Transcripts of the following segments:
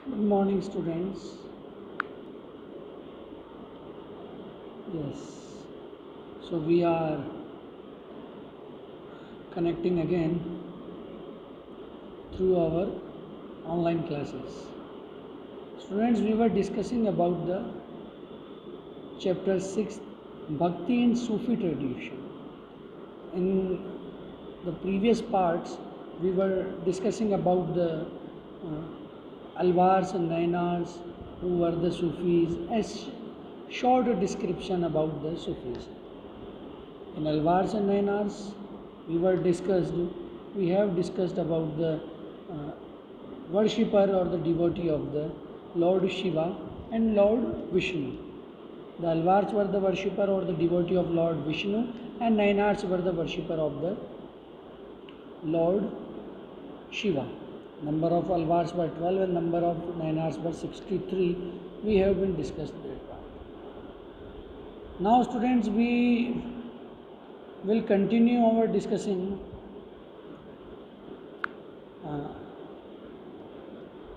Good morning, students. Yes, so we are connecting again through our online classes. Students, we were discussing about the chapter 6 Bhakti in Sufi tradition. In the previous parts, we were discussing about the Alwars and Nainars, who were the Sufis, as short description about the Sufis. In Alwars and Nainars, we have discussed about the worshipper or the devotee of the Lord Shiva and Lord Vishnu. The Alvars were the worshipper or the devotee of Lord Vishnu, and Nainars were the worshipper of the Lord Shiva. Number of Alvars were 12 and number of Nainars were 63. We have been discussed that part. Now students, we will continue our discussing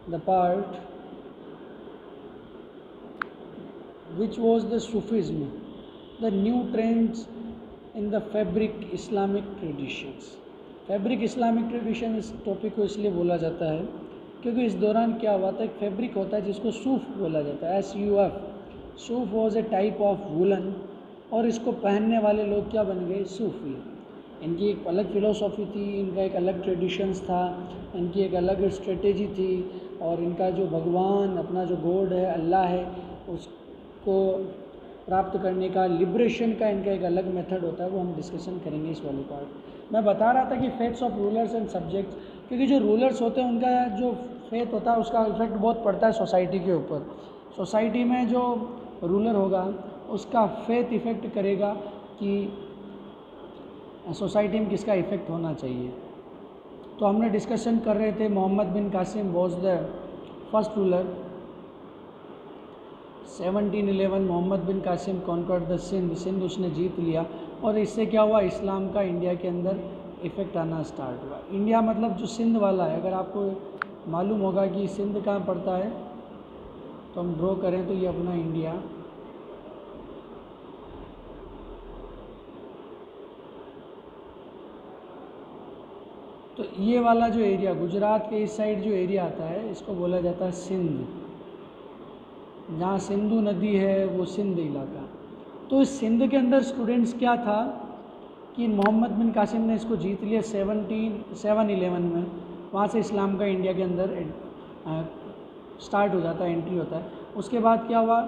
the part which was the Sufism, the new trends in the fabric Islamic traditions. Fabric Islamic tradition इस topic को इसलिए बोला जाता है क्योंकि इस दौरान क्या हुआ था, एक फैब्रिक होता है जिसको सूफ बोला जाता है, SUF. सूफ was a type of woollen, और इसको पहनने वाले लोग क्या बन गए, सूफी. इनकी एक अलग फ़िलोसॉफ़ी थी, इनका एक अलग ट्रेडिशंस था, इनकी एक अलग स्ट्रेटेजी थी, और इनका जो भगवान अपना जो गॉड है, अल्लाह है, उसको प्राप्त करने का, लिबरेशन का इनका एक अलग मेथड होता है. वो हम डिस्कशन करेंगे इस वाले पार्ट. मैं बता रहा था कि faiths of rulers and subjects, क्योंकि जो रूलर्स होते हैं उनका जो फेथ होता है उसका इफेक्ट बहुत पड़ता है सोसाइटी के ऊपर. सोसाइटी में जो रूलर होगा उसका फेथ इफ़ेक्ट करेगा कि सोसाइटी में किसका इफ़ेक्ट होना चाहिए. तो हमने डिस्कशन कर रहे थे Muhammad bin Qasim was the first ruler. 1711 Muhammad bin Qasim conquered the Sindh उसने जीत लिया, और इससे क्या हुआ, इस्लाम का इंडिया के अंदर इफ़ेक्ट आना स्टार्ट हुआ. इंडिया मतलब जो सिंध वाला है, अगर आपको मालूम होगा कि सिंध कहाँ पड़ता है तो हम ड्रॉ करें तो ये अपना इंडिया, तो ये वाला जो एरिया गुजरात के इस साइड जो एरिया आता है इसको बोला जाता है सिंध. जहाँ सिंधु नदी है वो सिंध इलाका. तो इस सिंध के अंदर स्टूडेंट्स क्या था कि मोहम्मद बिन कासिम ने इसको जीत लिया 711 में. वहाँ से इस्लाम का इंडिया के अंदर स्टार्ट हो जाता है, एंट्री होता है. उसके बाद क्या हुआ,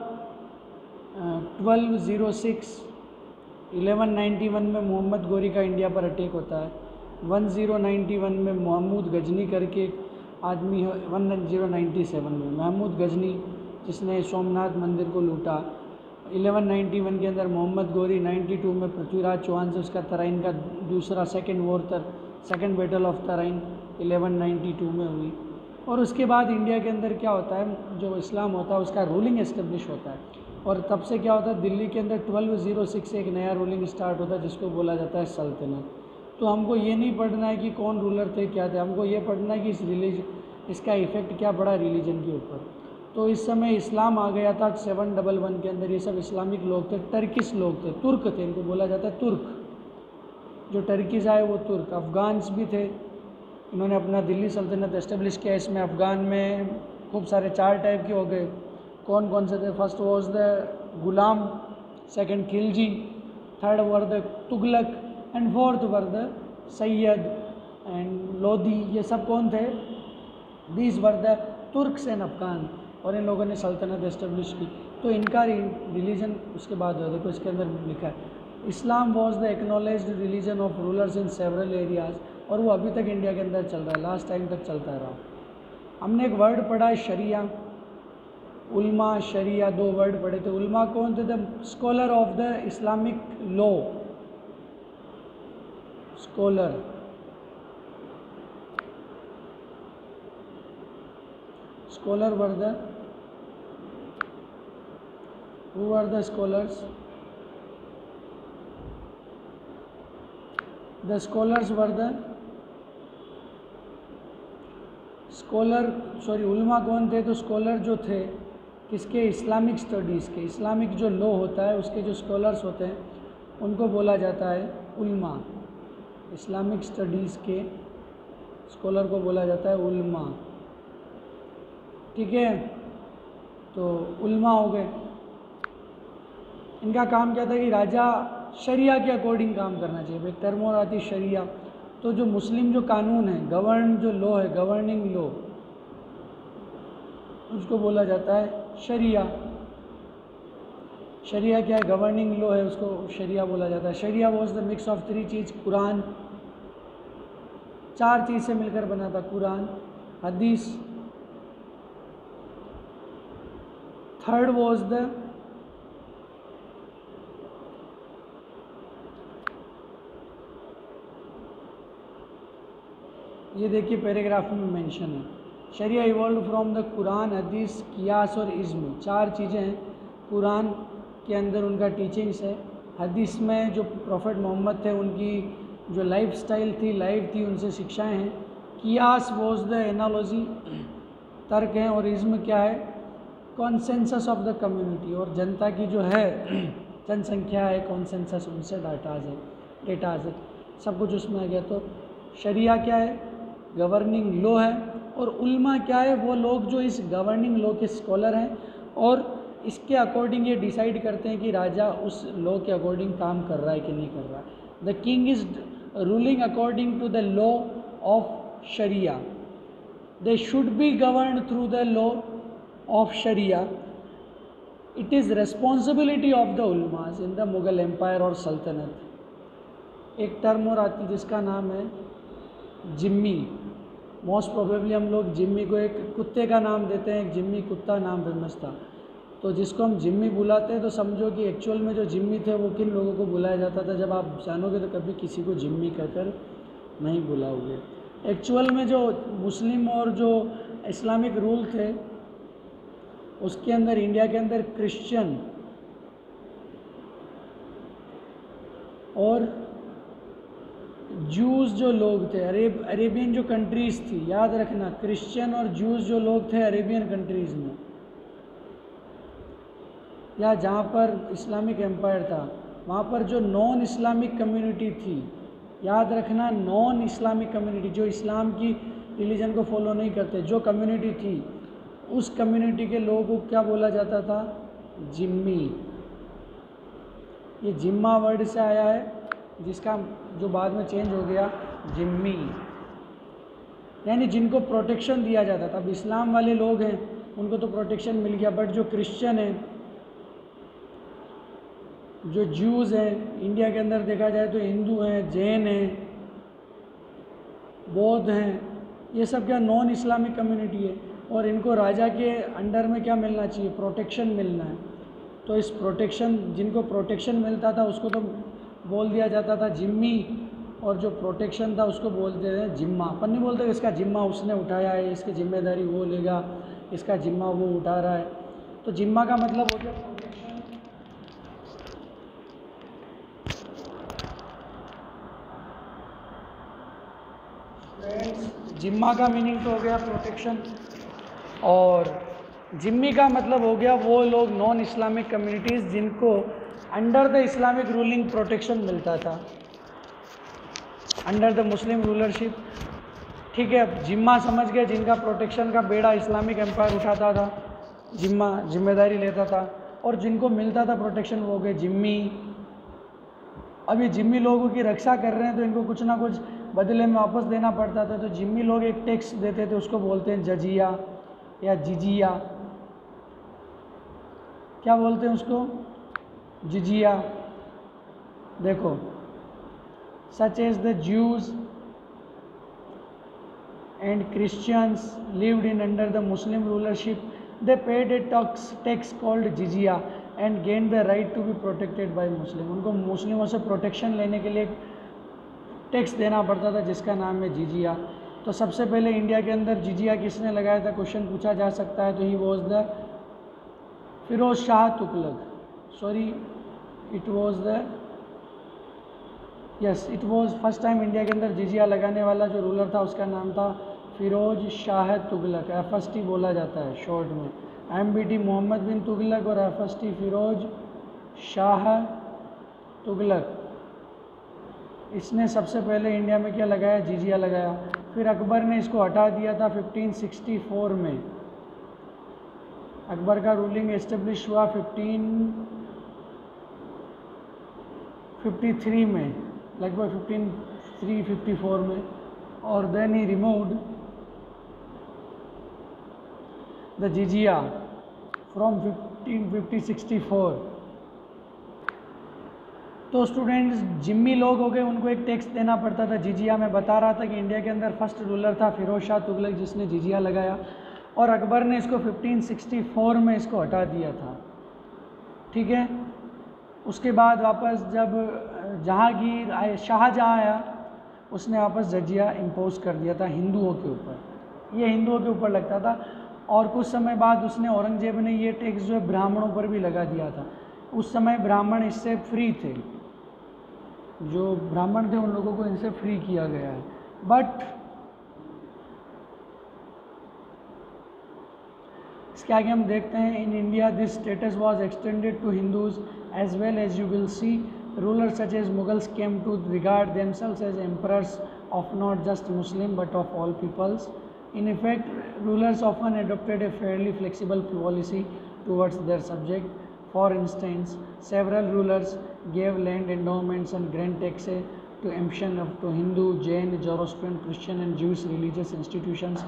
1191 में मोहम्मद गोरी का इंडिया पर अटैक होता है. 1091 में महमूद गजनी करके आदमी है, 1097 में महमूद गजनी जिसने सोमनाथ मंदिर को लूटा. 1191 के अंदर मोहम्मद गोरी, 92 में पृथ्वीराज चौहान से उसका तराइन का दूसरा सेकेंड बैटल ऑफ तराइन 1192 में हुई. और उसके बाद इंडिया के अंदर क्या होता है, जो इस्लाम होता है उसका रूलिंग एस्टेब्लिश होता है. और तब से क्या होता है, दिल्ली के अंदर 1206 से एक नया रूलिंग स्टार्ट होता है जिसको बोला जाता है सल्तनत. तो हमको ये नहीं पढ़ना है कि कौन रूलर थे क्या थे, हमको ये पढ़ना है कि इसका इफ़ेक्ट क्या पड़ा रिलीजन के ऊपर. तो इस समय इस्लाम आ गया था 711 के अंदर. ये सब इस्लामिक लोग थे, टर्किश लोग थे, तुर्क थे, इनको बोला जाता है तुर्क. जो टर्किश आए वो तुर्क. अफ़गान्स भी थे, इन्होंने अपना दिल्ली सल्तनत एस्टेब्लिश किया. इसमें अफ़गान में खूब सारे 4 टाइप के हो गए. कौन कौन से थे, first was the Ghulam, second Khilji, third were the Tughlaq and fourth were the Syed and Lodhi. ये सब कौन थे, these were the Turks and Afghan. और इन लोगों ने सल्तनत एस्टेब्लिश की. तो इनका रिलीजन उसके बाद हुआ. देखो इसके अंदर लिखा है Islam was the acknowledged religion of rulers in several areas. और वो अभी तक इंडिया के अंदर चल रहा है, लास्ट टाइम तक चलता रहा. हमने एक वर्ड पढ़ा है शरिया, उल्मा शरिया, 2 वर्ड पढ़े थे. उल्मा कौन थे, the scholar of the Islamic law. Scholar, scholar were the, who were the scholars, the scholars were the scholar sorry उलमा कौन थे? तो स्कॉलर जो थे किसके? इस्लामिक स्टडीज़ के, इस्लामिक जो लॉ होता है उसके जो स्कॉलर्स होते हैं उनको बोला जाता है उलमा। इस्लामिक स्टडीज़ के स्कॉलर को बोला जाता है उलमा। ठीक है, तो उलमा हो गए। इनका काम क्या था कि राजा शरिया के अकॉर्डिंग काम करना चाहिए। एक टर्म और आती शरिया, तो जो मुस्लिम जो कानून है, गवर्न जो लॉ है, गवर्निंग लॉ, उसको बोला जाता है शरिया। शरिया क्या है? गवर्निंग लॉ है, उसको शरिया बोला जाता है। शरिया वॉज द मिक्स ऑफ 3 चीज़, कुरान, 4 चीज़ से मिलकर बना था, कुरान, हदीस, थर्ड वॉज द ये देखिए पैराग्राफ में मेंशन है, शरिया इवॉल्व फ्रॉम द कुरान, हदीस, कियास और इज्म। 4 चीज़ें हैं। कुरान के अंदर उनका टीचिंग्स है, हदीस में जो प्रॉफेट मोहम्मद थे उनकी जो लाइफ स्टाइल थी, लाइफ थी, उनसे शिक्षाएं हैं। कियास वॉज द एनालॉजी, तर्क हैं। और इज्म क्या है? कॉन्सेंसस ऑफ द कम्युनिटी, और जनता की जो है जनसंख्या है, कॉन्सेंसस, उनसे डेटाज है, सब कुछ उसमें आ गया। तो शरिया क्या है? गवर्निंग लॉ है। और उल्मा क्या है? वो लोग जो इस गवर्निंग लॉ के स्कॉलर हैं और इसके अकॉर्डिंग ये डिसाइड करते हैं कि राजा उस लॉ के अकॉर्डिंग काम कर रहा है कि नहीं कर रहा है। The king is ruling according to the law of sharia, they should be govern through the law of sharia, it is responsibility of the ulamas in the Mughal empire और सल्तनत। एक टर्म और आती जिसका नाम है जिम्मी। मोस्ट प्रोबेबली हम लोग जिम्मी को एक कुत्ते का नाम देते हैं, एक जिम्मी कुत्ता नाम फेमस था, तो जिसको हम जिम्मी बुलाते हैं तो समझो कि एक्चुअल में जो जिम्मी थे वो किन लोगों को बुलाया जाता था। जब आप जानोगे तो कभी किसी को जिम्मी कहकर नहीं बुलाओगे। एक्चुअल में जो मुस्लिम और जो इस्लामिक रूल थे उसके अंदर इंडिया के अंदर क्रिश्चियन और जूस जो लोग थे, अरेबियन जो कंट्रीज़ थी, याद रखना, क्रिश्चियन और जूस जो लोग थे अरेबियन कंट्रीज़ में, या जहाँ पर इस्लामिक एम्पायर था, वहाँ पर जो नॉन इस्लामिक कम्युनिटी थी, याद रखना, नॉन इस्लामिक कम्युनिटी, जो इस्लाम की रिलीजन को फॉलो नहीं करते, जो कम्युनिटी थी, उस कम्युनिटी के लोगों को क्या बोला जाता था? जिम्मी। ये जिम्मा वर्ड से आया है, जिसका जो बाद में चेंज हो गया जिम्मी, यानी जिनको प्रोटेक्शन दिया जाता था। अब इस्लाम वाले लोग हैं उनको तो प्रोटेक्शन मिल गया, बट जो क्रिश्चियन हैं, जो ज्यूज़ हैं, इंडिया के अंदर देखा जाए तो हिंदू हैं, जैन हैं, बौद्ध हैं, ये सब क्या नॉन इस्लामिक कम्युनिटी है, और इनको राजा के अंडर में क्या मिलना चाहिए? प्रोटेक्शन मिलना है। तो इस प्रोटेक्शन, जिनको प्रोटेक्शन मिलता था उसको तो बोल दिया जाता था जिम्मी, और जो प्रोटेक्शन था उसको बोलते थे जिम्मा। अपन नहीं बोलते इसका जिम्मा उसने उठाया है, इसकी जिम्मेदारी वो लेगा, इसका जिम्मा वो उठा रहा है। तो जिम्मा का मतलब हो गया प्रोटेक्शन। जिम्मा का मीनिंग तो हो गया प्रोटेक्शन, और जिम्मी का मतलब हो गया वो लोग नॉन इस्लामिक कम्युनिटीज़ जिनको under the Islamic ruling protection मिलता था, अंडर द मुस्लिम रूलरशिप। ठीक है, अब जिम्मा समझ गए, जिनका प्रोटेक्शन का बेड़ा इस्लामिक एम्पायर उठाता था, जिम्मा जिम्मेदारी लेता था, और जिनको मिलता था प्रोटेक्शन वो हो गए जिम्मी। अब ये जिम्मी लोगों की रक्षा कर रहे हैं तो इनको कुछ ना कुछ बदले में वापस देना पड़ता था, तो जिम्मी लोग एक टैक्स देते थे, उसको बोलते हैं जजिया या जिजिया। क्या बोलते हैं उसको? जिजिया। देखो, such as the Jews and Christians lived in under the Muslim rulership, they paid a tax called jizya and gained the right to be protected by Muslim। उनको मुस्लिमों से प्रोटेक्शन लेने के लिए टैक्स देना पड़ता था जिसका नाम है जिजिया। तो सबसे पहले इंडिया के अंदर जिजिया किसने लगाया था? क्वेश्चन पूछा जा सकता है। तो he was the Firoz Shah Tughlaq, sorry it was the it was first time India के अंदर जिजिया लगाने वाला जो रूलर था उसका नाम था फ़िरोज़ शाह तुगलक, FST बोला जाता है शॉर्ट में। MBT मोहम्मद बिन तुगलक और FST फ़िरोज़ शाह तुगलक। इसने सबसे पहले इंडिया में क्या लगाया, जिजिया लगाया। फिर अकबर ने इसको हटा दिया था 1564 में। अकबर का रूलिंग एस्टेब्लिश हुआ 1553 में, लगभग 1554 में। और देन ही रिमूव्ड द जिजिया फ्रॉम 1564। तो स्टूडेंट्स जिम्मी लोग हो गए, उनको एक टैक्स देना पड़ता था जिजिया। में बता रहा था कि इंडिया के अंदर फर्स्ट रूलर था फ़िरोज़ शाह तुगलक जिसने जिजिया लगाया, और अकबर ने इसको 1564 में इसको हटा दिया था। ठीक है। उसके बाद वापस जब जहांगीर आए, शाहजहाँ आया, उसने वापस जजिया इम्पोज कर दिया था हिंदुओं के ऊपर। ये हिंदुओं के ऊपर लगता था। और कुछ समय बाद उसने, औरंगजेब ने ये टैक्स जो है ब्राह्मणों पर भी लगा दिया था। उस समय ब्राह्मण इससे फ्री थे, जो ब्राह्मण थे उन लोगों को इनसे फ्री किया गया है। बट इसके आगे हम देखते हैं, in India this status was extended to Hindus as well as you will see rulers such as Mughals came to regard themselves as emperors of not just Muslim but of all peoples. In effect rulers often adopted a fairly flexible policy towards their subject. For instance, several rulers gave land endowments and grant taxes to emption to Hindu, Jain, Zoroastrian, Christian and Jewish religious institutions.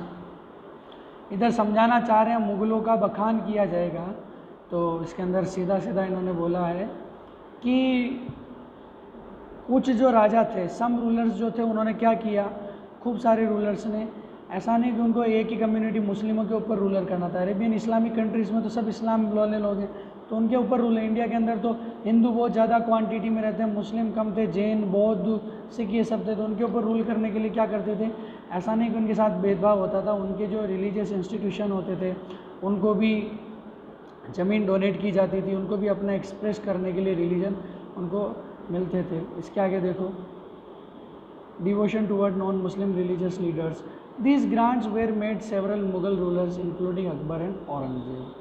इधर समझाना चाह रहे हैं मुग़लों का बखान किया जाएगा, तो इसके अंदर सीधा सीधा इन्होंने बोला है कि कुछ जो राजा थे, सम रूलर्स जो थे, उन्होंने क्या किया, खूब सारे रूलर्स ने, ऐसा नहीं कि उनको एक ही कम्युनिटी मुस्लिमों के ऊपर रूलर करना था। अरेबियन इस्लामिक कंट्रीज़ में तो सब इस्लाम वाले लोग हैं, तो उनके ऊपर रूल है। इंडिया के अंदर तो हिंदू बहुत ज़्यादा क्वांटिटी में रहते हैं, मुस्लिम कम थे, जैन, बौद्ध, सिख ये सब थे, तो उनके ऊपर रूल करने के लिए क्या करते थे, ऐसा नहीं कि उनके साथ भेदभाव होता था। उनके जो रिलीजियस इंस्टीट्यूशन होते थे उनको भी ज़मीन डोनेट की जाती थी, उनको भी अपना एक्सप्रेस करने के लिए रिलीजन उनको मिलते थे। इसके आगे देखो, devotion toward non Muslim religious leaders, these grants were made several Mughal rulers including Akbar and Aurangzeb.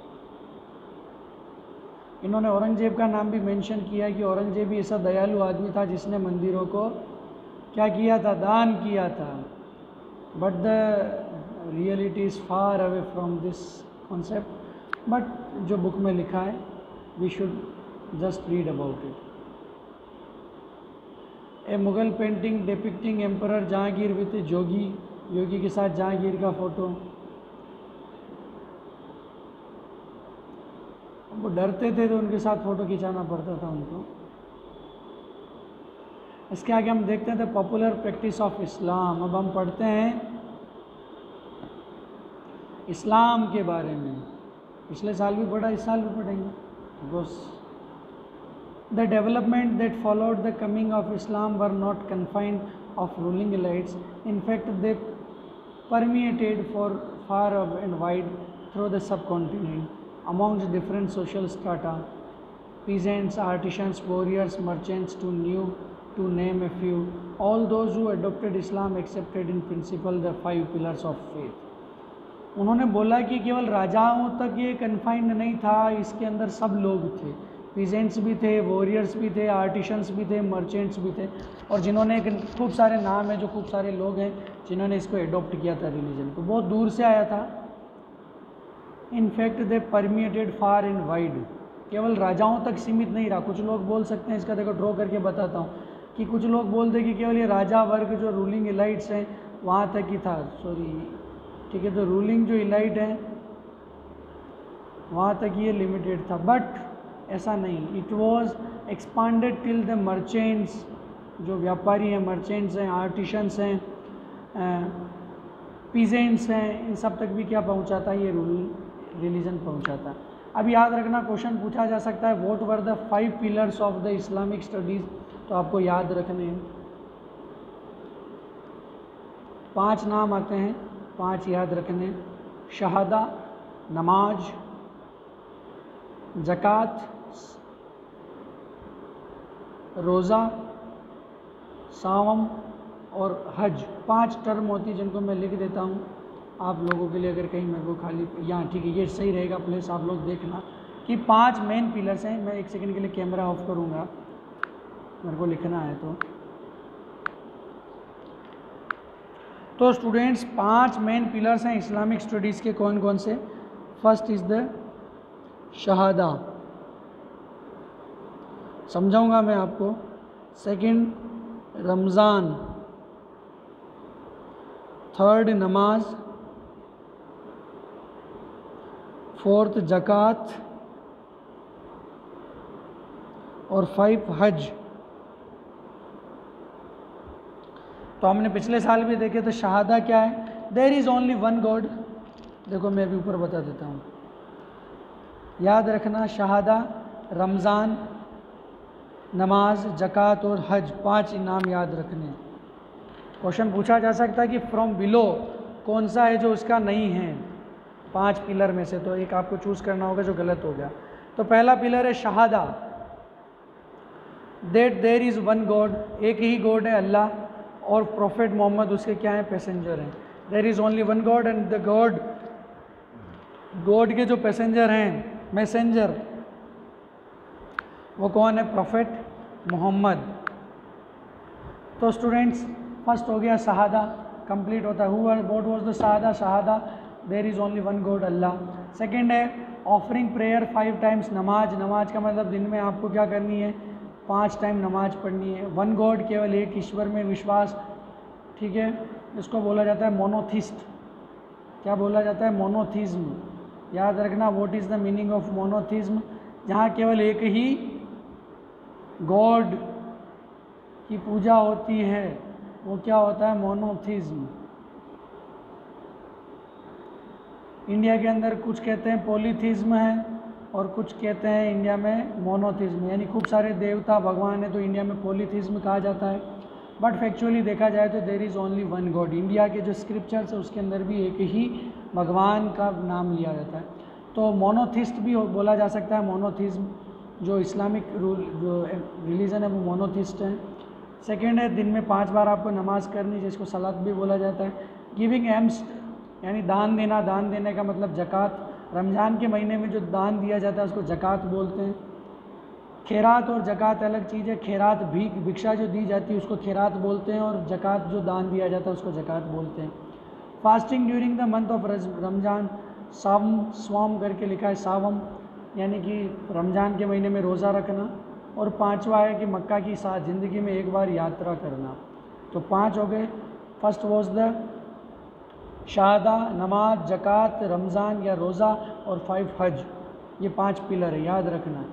इन्होंने औरंगजेब का नाम भी मेंशन किया है कि औरंगजेब भी ऐसा दयालु आदमी था जिसने मंदिरों को क्या किया था, दान किया था। But the reality is far away from this concept, but जो बुक में लिखा है we should just read about it. A Mughal painting depicting emperor Jahangir with jogi, yogi के साथ जहांगीर का फ़ोटो। वो डरते थे तो उनके साथ फ़ोटो खिंचाना पड़ता था उनको। इसके आगे हम देखते हैं the popular practice of Islam. अब हम पढ़ते हैं इस्लाम के बारे में। पिछले साल भी पढ़ा, इस साल भी पढ़ेंगे। बस the development that followed the coming of Islam were not confined of ruling elites, in fact they permeated for far and wide through the subcontinent amongst different social strata, peasants, artisans, warriors, merchants, to name a few. All those who adopted Islam accepted in principle the 5 pillars of faith. उन्होंने बोला कि केवल राजाओं तक ये confined नहीं था, इसके अंदर सब लोग थे, पीजेंट्स भी थे, वॉरियर्स भी थे, आर्टिशंस भी थे, मर्चेंट्स भी थे, और जिन्होंने खूब सारे नाम है, जो खूब सारे लोग हैं जिन्होंने इसको एडॉप्ट किया था, रिलीजन को, बहुत दूर से आया था। In fact they permeated far and wide, केवल राजाओं तक सीमित नहीं रहा। कुछ लोग बोल सकते हैं, इसका देखो ड्रॉ करके बताता हूँ, कि कुछ लोग बोलते कि केवल ये राजा वर्ग जो रूलिंग इलाइट्स हैं वहाँ तक ही था, सॉरी ठीक है, तो रूलिंग जो इलाइट है वहाँ तक ये लिमिटेड था, बट ऐसा नहीं, it was expanded till the merchants, जो व्यापारी हैं, मर्चेंट्स हैं, आर्टिशंस हैं, पीजेंट्स हैं, इन सब तक भी क्या पहुँचाता है, ये रिलीजन पहुँचाता। अब याद रखना, क्वेश्चन पूछा जा सकता है what were the 5 pillars of the Islamic studies, तो आपको याद रखने हैं 5 नाम आते हैं, 5 याद रखने, शहादा, नमाज, ज़कात, रोज़ा, सावम और हज। 5 टर्म होती जिनको मैं लिख देता हूँ। आप लोगों के लिए अगर कहीं मेरे को खाली यहाँ ठीक है ये सही रहेगा प्लेस, आप लोग देखना कि 5 मेन पिलर्स हैं। मैं 1 सेकंड के लिए कैमरा ऑफ करूँगा, मेरे को लिखना है। तो स्टूडेंट्स 5 मेन पिलर्स हैं इस्लामिक स्टडीज़ के। कौन कौन से? फर्स्ट इज़ द शहादा, समझाऊंगा मैं आपको। सेकंड रमज़ान, थर्ड नमाज, फोर्थ ज़कात और 5 हज। तो हमने पिछले साल भी देखे तो शहादा क्या है? There is only one God. देखो मैं अभी ऊपर बता देता हूँ, याद रखना शहादा, रमज़ान, नमाज, ज़कात और हज, 5 इनाम याद रखने। क्वेश्चन पूछा जा सकता है कि फ्रॉम बिलो कौन सा है जो उसका नहीं है 5 पिलर में से, तो एक आपको चूज़ करना होगा जो गलत हो गया। तो पहला पिलर है शहादा, that there is one God, एक ही गॉड है अल्लाह, और प्रोफेट मोहम्मद उसके क्या हैं? पैसेंजर हैं। There is only one God and the God के जो पैसेंजर हैं, मैसेंजर, वो कौन है? Prophet Mohammad. तो स्टूडेंट्स फर्स्ट हो गया शहादा, कंप्लीट होता है। व्हाट वाज द शहादा? शहादा there is only one God Allah. Second है ऑफरिंग प्रेयर 5 टाइम्स, नमाज, नमाज का मतलब दिन में आपको क्या करनी है? 5 टाइम नमाज पढ़नी है। वन गॉड, केवल एक ईश्वर में विश्वास, ठीक है, इसको बोला जाता है मोनोथिस्ट। क्या बोला जाता है? मोनोथिज्म। याद रखना what is the meaning of monotheism? जहाँ केवल एक ही गॉड की पूजा होती है वो क्या होता है? मोनोथिज्म। इंडिया के अंदर कुछ कहते हैं पॉलीथिज्म है और कुछ कहते हैं इंडिया में मोनोथिज्म, यानी खूब सारे देवता भगवान है, तो इंडिया में पॉलीथिज्म कहा जाता है। बट फैक्चुअली देखा जाए तो there is only one God. India के जो स्क्रिप्चर्स है उसके अंदर भी एक ही भगवान का नाम लिया जाता है। तो मोनोथिस्ट भी बोला जा सकता है, मोनोथिज्म। जो इस्लामिक जो रिलीजन है वो मोनोथिस्ट है। सेकेंड है दिन में 5 बार आपको नमाज करनी, जिसको सलात भी बोला जाता है। गिविंग एम्स यानी दान देना, दान देने का मतलब ज़कात। रमज़ान के महीने में जो दान दिया जाता है उसको ज़कात बोलते हैं। खैरात और ज़कात अलग चीज़ है। खैरात भिक्षा जो दी जाती है उसको खैरात बोलते हैं, और ज़कात जो दान दिया जाता है उसको ज़कात बोलते हैं। Fasting during the month of Ramzan, स्वाम करके लिखा है, सावम, यानी कि रमज़ान के महीने में रोज़ा रखना। और 5वां है कि मक्का की साथ ज़िंदगी में एक बार यात्रा करना। तो 5 हो गए। फर्स्ट वॉज द शहादा, नमाज, ज़कात, रमज़ान या रोज़ा और 5 हज। ये 5 पिलर है, याद रखना।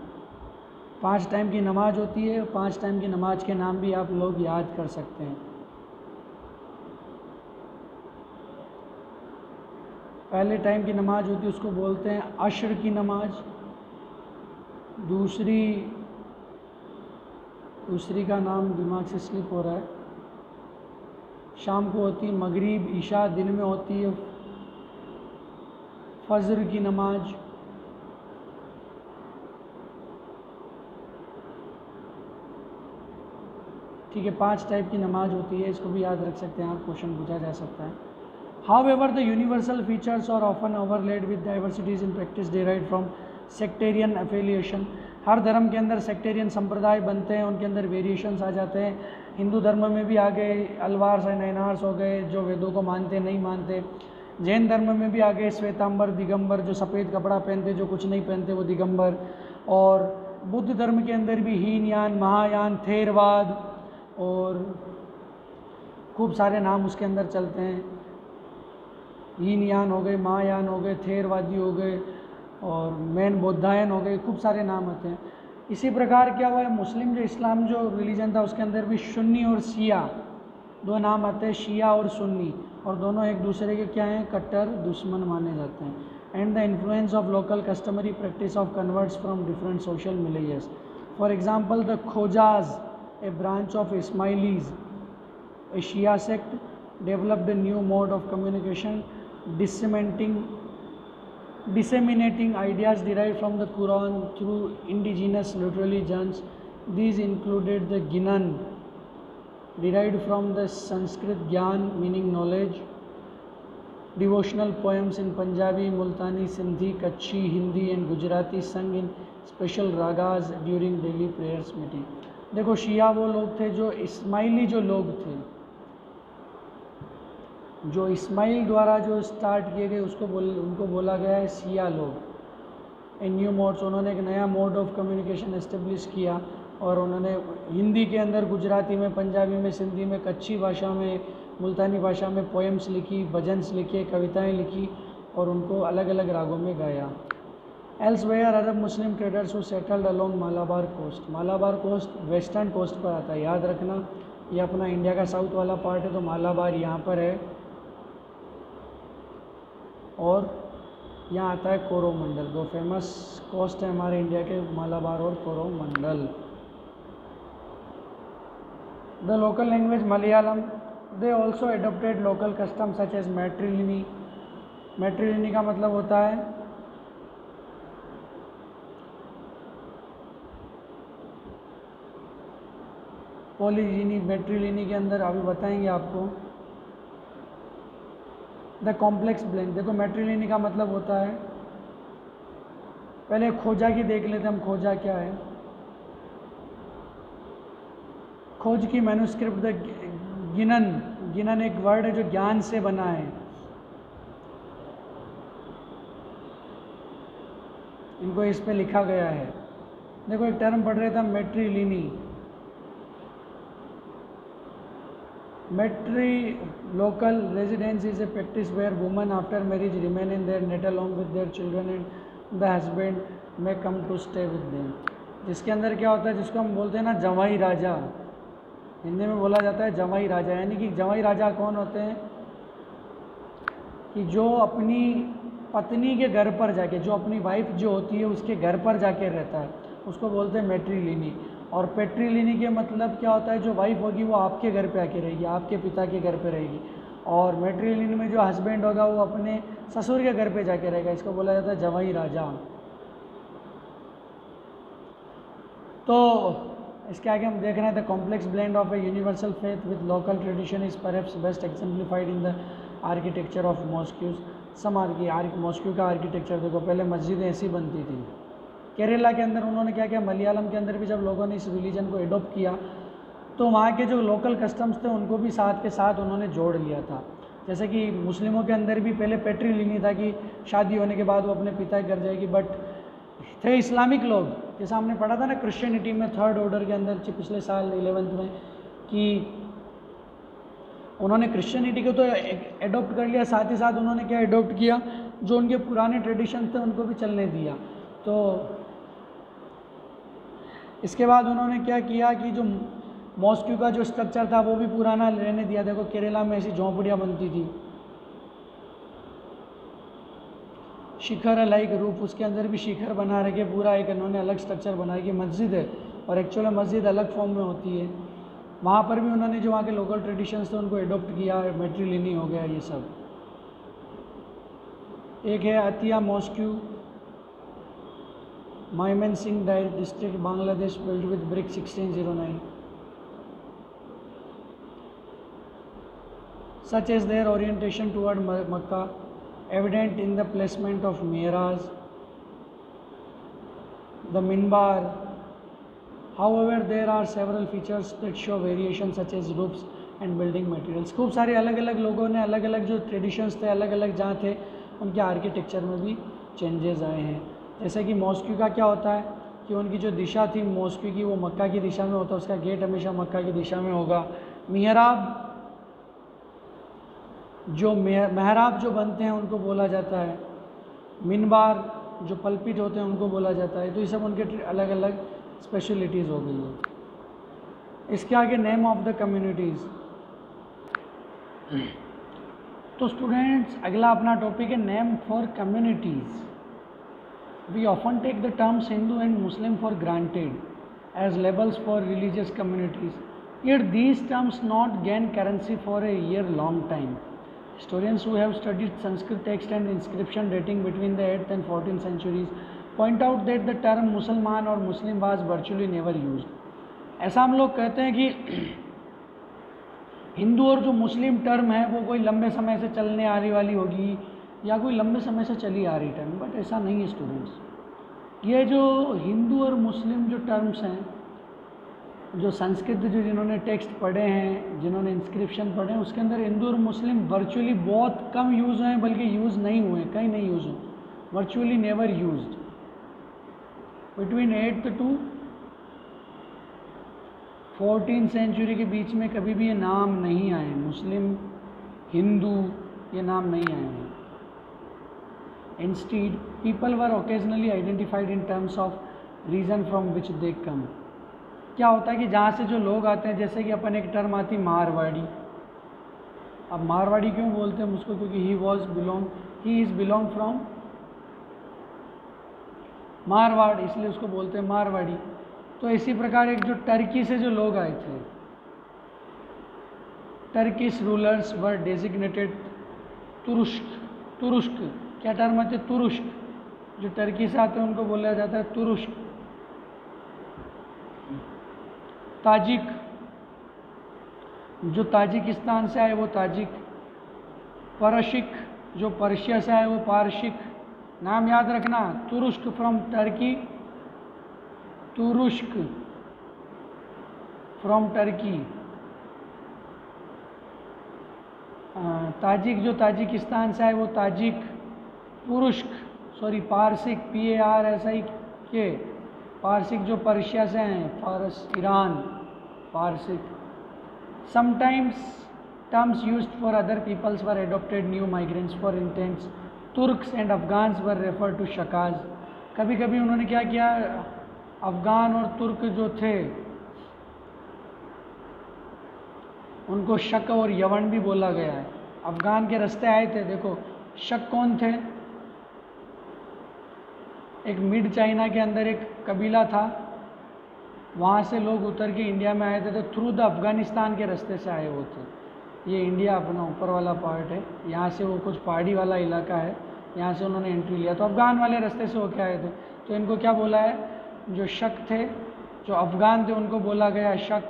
5 टाइम की नमाज होती है, 5 टाइम की नमाज के नाम भी आप लोग याद कर सकते हैं। पहले टाइम की नमाज होती है उसको बोलते हैं अशर की नमाज। दूसरी का नाम दिमाग से स्लिप हो रहा है। शाम को होती है मगरिब, ईशा दिन में होती है फजर की नमाज। ठीक है, 5 टाइप की नमाज होती है, इसको भी याद रख सकते हैं आप, क्वेश्चन पूछा जा सकता है। However, the universal features are often overlaid with diversities in practice derived from sectarian affiliation। हर धर्म के अंदर सेक्टेरियन संप्रदाय बनते हैं, उनके अंदर वेरिएशंस आ जाते हैं। हिंदू धर्म में भी आ गए अलवार्स एंड नैनार्स हो गए, जो वेदों को मानते नहीं मानते। जैन धर्म में भी आ गए श्वेतांबर, दिगंबर, जो सफ़ेद कपड़ा पहनते, जो कुछ नहीं पहनते वो दिगंबर। और बुद्ध धर्म के अंदर भी हीनयान, महायान, थेरवाद और खूब सारे नाम उसके अंदर चलते हैं। हीनयान हो गए, महायान हो गए, थेरवादी हो गए और मैन बौद्धायन हो गए, खूब सारे नाम आते हैं। इसी प्रकार क्या हुआ है, मुस्लिम जो इस्लाम जो रिलीजन था उसके अंदर भी सुन्नी और शिया 2 नाम आते हैं, शिया और सुन्नी, और दोनों एक दूसरे के क्या हैं? कट्टर दुश्मन माने जाते हैं। And the influence of local customary practice of converts from different social milieus. For example the Khojas, a branch of Ismailis, a Shia sect, developed a new mode of communication, disseminating ideas derived from the Quran through indigenous religions. These included the Gnan, derived from the Sanskrit Gyan meaning knowledge, Devotional poems in Punjabi, Multani, Sindhi, Kachhi, Hindi and Gujarati sung in special ragas during daily prayers meeting. देखो शिया वो लोग थे जो इस्माइली जो लोग थे, जो इस्माइल द्वारा जो स्टार्ट किए गए उनको बोला गया है शिया लोग। इन न्यू मोड्स उन्होंने एक नया मोड ऑफ कम्युनिकेशन एस्टेब्लिश किया और उन्होंने हिंदी के अंदर, गुजराती में, पंजाबी में, सिंधी में, कच्छी भाषा में, मुल्तानी भाषा में पोएम्स लिखी, भजन्स लिखे, कविताएं लिखी और उनको अलग अलग रागों में गाया। Elsewhere Arab Muslim traders who settled along Malabar coast. Malabar coast western coast पर आता है, याद रखना ये अपना इंडिया का साउथ वाला पार्ट है, तो मालाबार यहाँ पर है और यहाँ आता है कोरोमंडल। दो फेमस कोस्ट है हमारे इंडिया के, मालाबार और Coromandel. The local language Malayalam, they also adopted local custom such as matriliny. Matriliny का मतलब होता है पॉलीजिनी। मैट्रिलिनी के अंदर अभी बताएंगे आपको। द कॉम्प्लेक्स ब्लेंड, देखो मैट्रिलिनी का मतलब होता है, पहले खोजा की देख लेते हम, खोजा क्या है। खोज की मैन्युस्क्रिप्ट, द गिनन, गिनन एक वर्ड है जो ज्ञान से बना है। इनको इस पे लिखा गया है। देखो एक टर्म पढ़ रहे थे matriliny. Matrilocal residence is a practice where woman after marriage remain in their natal home with their children and the husband may come to stay with them. जिसके अंदर क्या होता है, जिसको हम बोलते हैं ना जवाई राजा, हिंदी में बोला जाता है जवाई राजा। यानी कि जवाई राजा कौन होते हैं कि जो अपनी पत्नी के घर पर जाके, जो अपनी वाइफ जो होती है उसके घर पर जाके रहता है, उसको बोलते हैं मैट्रिलिनी। और पेट्रिलिनी के मतलब क्या होता है, जो वाइफ होगी वो आपके घर पे आके रहेगी, आपके पिता के घर पे रहेगी। और मैट्रिलिनी में जो हस्बैंड होगा वो अपने ससुर के घर पे जाके रहेगा, इसको बोला जाता है जवाई राजा। तो इसके आगे हम देख रहे हैं the complex blend of a universal faith with local tradition is perhaps best exemplified in the architecture of mosques. Mosque का आर्किटेक्चर देखो, पहले मस्जिदें ऐसी बनती थी। केरला के अंदर उन्होंने क्या किया, मलयालम के अंदर भी जब लोगों ने इस रिलीजन को एडॉप्ट किया तो वहाँ के जो लोकल कस्टम्स थे उनको भी साथ के साथ उन्होंने जोड़ लिया था। जैसे कि मुस्लिमों के अंदर भी पहले पेट्रिलिनी था कि शादी होने के बाद वो अपने पिता के घर जाएगी, बट थे इस्लामिक लोग, जैसा हमने पढ़ा था ना क्रिश्चियनिटी में थर्ड ऑर्डर के अंदर पिछले साल 11th में, कि उन्होंने क्रिश्चियनिटी को तो एडॉप्ट कर लिया, साथ ही साथ उन्होंने क्या एडॉप्ट किया, जो उनके पुराने ट्रेडिशन थे उनको भी चलने दिया। तो इसके बाद उन्होंने क्या किया कि जो मॉस्क्यू का जो स्ट्रक्चर था वो भी पुराना रहने दिया। देखो केरला में ऐसी झोंपड़ियाँ बनती थी, शिखर लाइक रूप, उसके अंदर भी शिखर बना रखे, पूरा एक उन्होंने अलग स्ट्रक्चर बनाया कि मस्जिद है और एक्चुअली मस्जिद अलग फॉर्म में होती है। वहाँ पर भी उन्होंने जो वहाँ के लोकल ट्रेडिशंस थे उनको एडॉप्ट किया, मैट्रिलिनी हो गया ये सब। एक है Atiya mosque, Mymensingh district Bangladesh, build with brick 1609। Such as their orientation toward Makkah, evident in the placement of mihrabs, the minbar. However, there are several features that show variation such as roofs and building materials. खूब सारे अलग अलग लोगों ने अलग अलग जो traditions थे, अलग अलग जहाँ थे, उनके आर्किटेक्चर में भी चेंजेस आए हैं। जैसे कि मॉस्क्यू का क्या होता है कि उनकी जो दिशा थी मॉस्क्यू की वो मक्का की दिशा में होता है, उसका गेट हमेशा मक्का की दिशा में होगा। मिहराब जो महराब जो बनते हैं उनको बोला जाता है, मिनबार जो पल्पिट होते हैं उनको बोला जाता है। तो ये सब उनके अलग अलग स्पेशलिटीज़ हो गई है। इसके आगे नेम ऑफ द कम्युनिटीज़। तो स्टूडेंट्स अगला अपना टॉपिक है name for communities. We often take the terms Hindu and Muslim for granted as labels for religious communities, yet these terms not gain currency for a year long time. Historians who have studied Sanskrit text and inscription dating between the 8th and 14th centuries point out that the term मुसलमान और मुस्लिम was virtually never used. ऐसा हम लोग कहते हैं कि हिंदू और जो मुस्लिम टर्म है वो कोई लंबे समय से चलने आने वाली होगी या कोई लंबे समय से चली आ रही टर्म, बट ऐसा नहीं है स्टूडेंट्स। ये जो हिंदू और मुस्लिम जो टर्म्स हैं, जो संस्कृत जो जिन्होंने टेक्स्ट पढ़े हैं, जिन्होंने इंस्क्रिप्शन पढ़े हैं, उसके अंदर हिंदू और मुस्लिम वर्चुअली बहुत कम यूज़ हैं, बल्कि यूज़ नहीं हुए, कहीं नहीं यूज़ हुए, virtually never used. Between 8th to 14th century के बीच में कभी भी ये नाम नहीं आए, मुस्लिम, हिंदू, ये नाम नहीं आए हैं। Instead people were occasionally identified in terms of region from which they came. क्या होता है कि जहाँ से जो लोग आते हैं, जैसे कि अपन एक टर्म आती मारवाड़ी। अब मारवाड़ी क्यों बोलते हैं उसको? क्योंकि he is belong from Marwar, इसलिए उसको बोलते हैं मारवाड़ी। तो इसी प्रकार एक जो टर्की से जो लोग आए थे, टर्किश रूलर्स वर डेजिग्नेटेड तुरुष्क। क्या टर्म आते? तुरुष्क। जो टर्की से आते हैं उनको बोला जाता है तुरुष्क। ताजिक, जो ताजिकिस्तान से आए वो ताजिक। परशिक, जो पर्शिया से आए वो पारशिक। नाम याद रखना, Turushka from Turkey, Turushka from Turkey. Tajik, जो ताजिकिस्तान से आए वो ताजिक। पारसिक, PARSIK, पारसिक जो पर्शिया से हैं, फारस, ईरान, पारसिक। Sometimes terms used for other peoples were adopted new migrants for instance. Turks and Afghans were refer to Shakas. कभी कभी उन्होंने क्या किया, अफगान और तुर्क जो थे उनको शक और यवन भी बोला गया है। अफगान के रास्ते आए थे, देखो शक कौन थे? एक मिड चाइना के अंदर एक कबीला था, वहाँ से लोग उतर के इंडिया में आए थे, तो थ्रू द अफ़गानिस्तान के रास्ते से आए हुए थे। ये इंडिया अपना ऊपर वाला पार्ट है, यहाँ से वो कुछ पहाड़ी वाला इलाका है, यहाँ से उन्होंने एंट्री लिया, तो अफ़गान वाले रास्ते से होके आए थे। तो इनको क्या बोला है? जो शक थे, जो अफ़गान थे उनको बोला गया शक,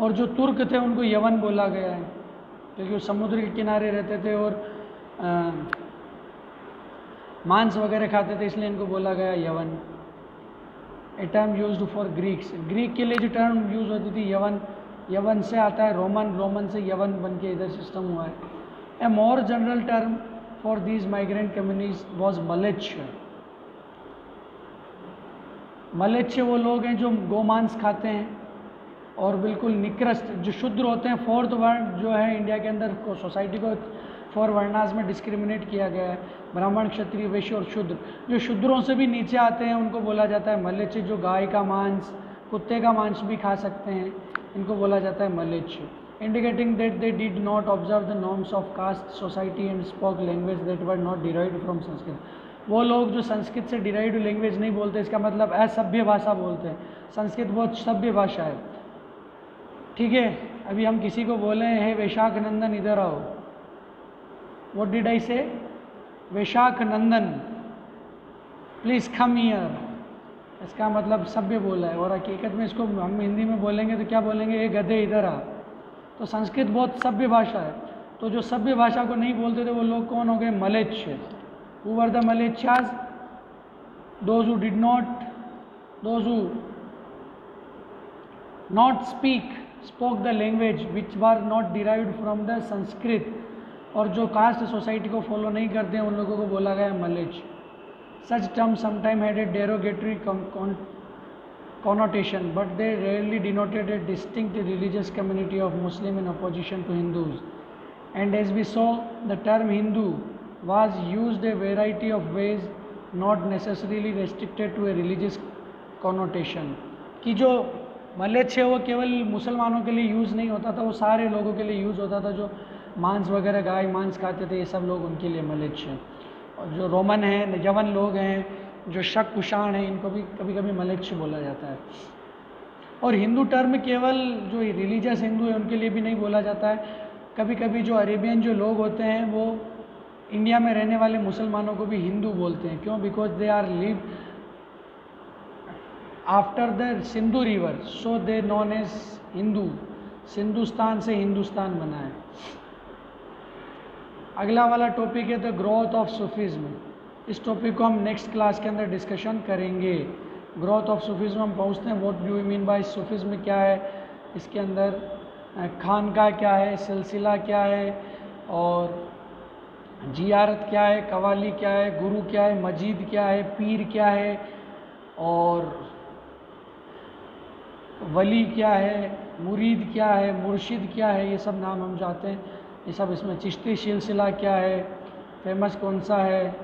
और जो तुर्क थे उनको यवन बोला गया है, क्योंकि वो समुद्र के किनारे रहते थे और मांस वगैरह खाते थे, इसलिए इनको बोला गया यवन। A term used for Greeks, Greek के लिए जो टर्म यूज होती थी यवन, यवन से आता है रोमन, रोमन से यवन बन के इधर सिस्टम हुआ है। A more general term for these migrant communities was mleccha. Mleccha वो लोग हैं जो गोमांस खाते हैं और बिल्कुल निकृष्ट, जो शूद्र होते हैं। 4th वर्ण जो है इंडिया के अंदर को सोसाइटी को 4 वर्णास में डिस्क्रिमिनेट किया गया है, ब्राह्मण, क्षत्रिय, वैश्य और शूद्र। जो शूद्रों से भी नीचे आते हैं उनको बोला जाता है मलेच्छ। जो गाय का मांस, कुत्ते का मांस भी खा सकते हैं, इनको बोला जाता है mleccha. Indicating that they did not observe the norms of caste society and spoke language that were not derived from Sanskrit. वो लोग जो संस्कृत से डिराइव्ड लैंग्वेज नहीं बोलते, इसका मतलब असभ्य भाषा बोलते हैं। संस्कृत बहुत सभ्य भाषा है, ठीक है। अभी हम किसी को बोले हैं वैशाख नंदन इधर आओ, व्हाट डिड आई से? वैशाख नंदन प्लीज़ कम हियर, इसका मतलब सभ्य बोला है। और हकीकत में इसको हम हिंदी में बोलेंगे तो क्या बोलेंगे? ये गधे इधर आ। तो संस्कृत बहुत सभ्य भाषा है। तो जो सभ्य भाषा को नहीं बोलते थे वो लोग कौन हो गए? Mleccha. Who were the mlecchas? Those who did not, those who not spoke the language which were not derived from the Sanskrit. और जो कास्ट सोसाइटी को फॉलो नहीं करते हैं उन लोगों को बोला गया mleccha. Such term sometime had a derogatory connotation, but they rarely denoted a distinct religious community of Muslim in opposition to Hindus. And as we saw, the term Hindu was used a variety of ways, not necessarily restricted to a religious connotation. कि जो मलेच्छ है वो केवल मुसलमानों के लिए use नहीं होता था, वो सारे लोगों के लिए यूज़ होता था। जो मांस वगैरह, गाय मांस खाते थे, ये सब लोग उनके लिए मलेच्छ है। और जो रोमन हैं, यवन लोग हैं, जो शक कुषाण हैं, इनको भी कभी कभी मलेच्छ बोला जाता है। और हिंदू टर्म केवल जो रिलीजियस हिंदू है उनके लिए भी नहीं बोला जाता है। कभी कभी जो अरेबियन जो लोग होते हैं वो इंडिया में रहने वाले मुसलमानों को भी हिंदू बोलते हैं। क्यों? Because they are live after the Sindhu river, so they known as Hindu. Sindhustan से हिंदुस्तान बना है। अगला वाला टॉपिक है द ग्रोथ ऑफ सूफीज़्म। इस टॉपिक को हम नेक्स्ट क्लास के अंदर डिस्कशन करेंगे। ग्रोथ ऑफ सूफीज़्म हम पहुँचते हैं, what do you mean by Sufism क्या है, इसके अंदर खानका क्या है, सिलसिला क्या है, और जियारत क्या है, कवाली क्या है, गुरु क्या है, मजीद क्या है, पीर क्या है, और वली क्या है, मुरीद क्या है, मुर्शिद क्या है, ये सब नाम हम जाते हैं। ये सब इसमें चिश्ती सिलसिला क्या है, फेमस कौन सा है,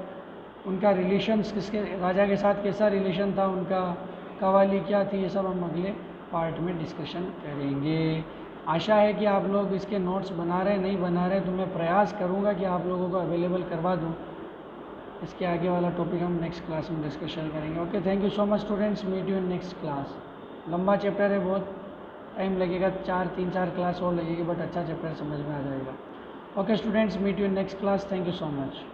उनका रिलेशंस किसके राजा के साथ कैसा रिलेशन था उनका, कवाली क्या थी, ये सब हम अगले पार्ट में डिस्कशन करेंगे। आशा है कि आप लोग इसके नोट्स बना रहे नहीं बना रहे, तो मैं प्रयास करूँगा कि आप लोगों को अवेलेबल करवा दूँ। इसके आगे वाला टॉपिक हम नेक्स्ट क्लास में डिस्कशन करेंगे। Okay, thank you so much students, meet you in next class. लंबा चैप्टर है, बहुत टाइम लगेगा, 3-4 क्लास और लगेगी, बट अच्छा चैप्टर समझ में आ जाएगा। Okay students, meet you in next class, thank you so much.